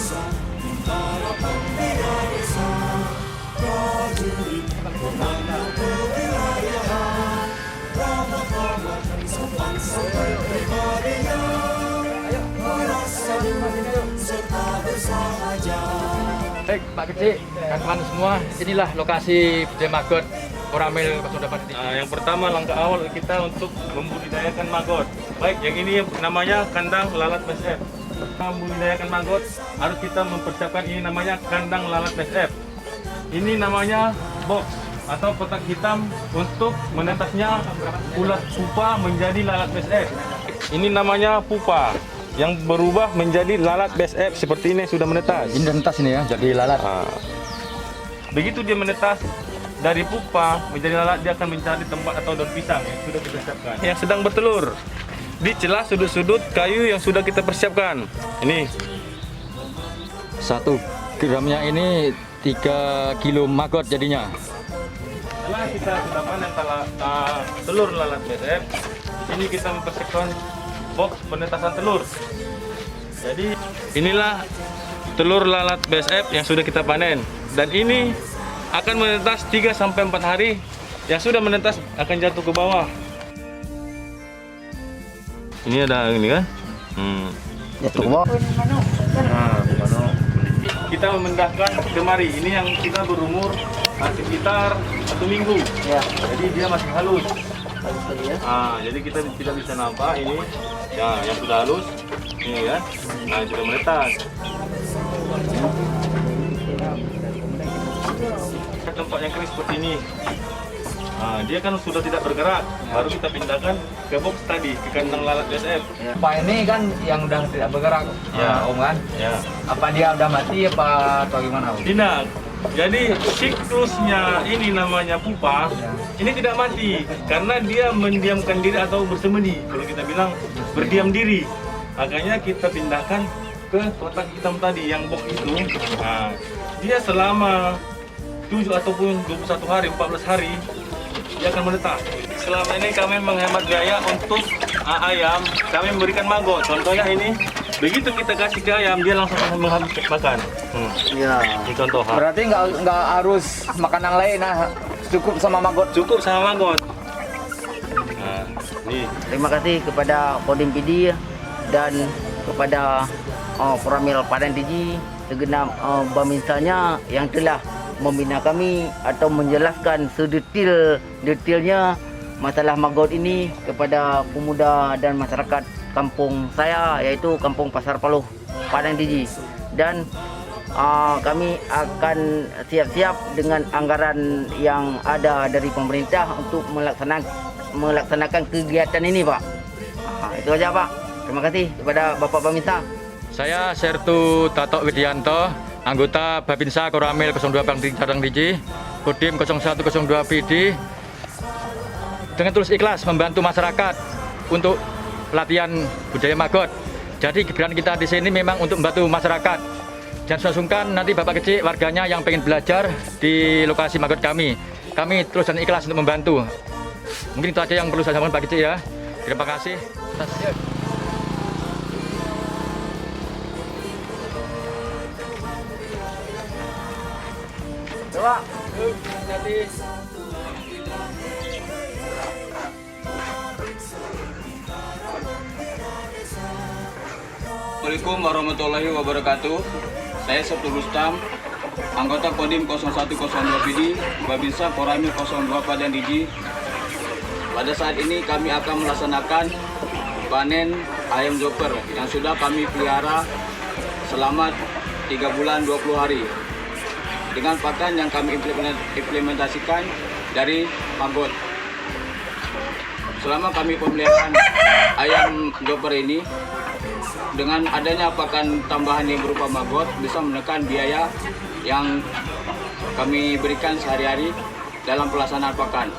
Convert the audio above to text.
Baik Pak Kecik, kawan-kawan semua, inilah lokasi budidaya maggot Koramil 08. Yang pertama langkah awal kita untuk membudidayakan maggot. Baik, yang ini namanya kandang lalat BSF. Membudidayakan maggot harus kita mempersiapkan ini namanya kandang lalat BSF. Ini namanya box atau kotak hitam untuk menetasnya ulat pupa menjadi lalat BSF. Ini namanya pupa yang berubah menjadi lalat BSF seperti ini sudah menetas. Ini menetas ini ya, jadi lalat. Begitu dia menetas dari pupa menjadi lalat, dia akan mencari tempat atau daun pisang yang sudah kita siapkan. Yang sedang bertelur di celah sudut-sudut kayu yang sudah kita persiapkan. Ini 1 gramnya ini 3 kilo maggot jadinya. Setelah kita sudah panen telur lalat BSF, ini kita mempersiapkan box penetasan telur. Jadi inilah telur lalat BSF yang sudah kita panen, dan ini akan menetas 3-4 hari. Yang sudah menetas akan jatuh ke bawah. Ini ada ini kan? Jatuh ke bawah. Kita memindahkan kemari. Ini yang kita berumur sekitar 1 minggu. Ya. Jadi dia masih halus. Ya. Jadi kita tidak bisa nampak ini ya yang sudah halus ini ya. Sudah menetas. Tempat yang kering seperti ini, dia kan sudah tidak bergerak. Baru kita pindahkan ke box tadi, ke kandang lalat BSF. Pak ini kan yang udah tidak bergerak, Ya. Om kan? Ya. Apa dia udah mati apa atau gimana Om? Tidak. Jadi siklusnya ini namanya pupa, ini tidak mati karena dia mendiamkan diri atau bersembunyi. Kalau kita bilang berdiam diri, makanya kita pindahkan ke kotak hitam tadi yang box itu. Dia selama 7 ataupun 21 hari, 14 hari, dia akan menetas. Selama ini kami menghemat biaya untuk ayam, kami memberikan maggot. Contohnya ini, begitu kita kasih ke ayam, dia langsung menghabis makan. Ya. Ini contoh. Berarti nggak harus makanan lain, cukup sama maggot. Cukup sama maggot. Nih. Terima kasih kepada Kodim PD dan kepada Koramil Padang Tiji segenap baminsanya yang telah membina kami atau menjelaskan sedetail-detailnya masalah maggot ini kepada pemuda dan masyarakat kampung saya, yaitu Kampung Pasar Paluh, Padang Tiji. Dan kami akan siap-siap dengan anggaran yang ada dari pemerintah untuk melaksanakan kegiatan ini, Pak. Itu aja, Pak. Terima kasih kepada Bapak Baminsa. Saya Sertu Tato Widianto, anggota Babinsa Koramil 02 Padang Tiji, Kodim 0102 PD, dengan tulus ikhlas membantu masyarakat untuk pelatihan budaya maggot. Jadi kegiatan kita di sini memang untuk membantu masyarakat. Jangan sungkan nanti Bapak Kecik warganya yang pengen belajar di lokasi maggot kami. Kami terus dan ikhlas untuk membantu. Mungkin itu aja yang perlu saya sampaikan Pak Kecik ya. Terima kasih. Coba. Assalamualaikum warahmatullahi wabarakatuh. Saya Sabtu Rustam, anggota Kodim 0102 PD, Babinsa Koramil 02 Padang Tiji. Pada saat ini kami akan melaksanakan panen ayam joker yang sudah kami pelihara selama 3 bulan 20 hari dengan pakan yang kami implementasikan dari maggot. Selama kami pemeliharaan ayam joker ini, dengan adanya pakan tambahan yang berupa maggot bisa menekan biaya yang kami berikan sehari-hari dalam pelaksanaan pakan.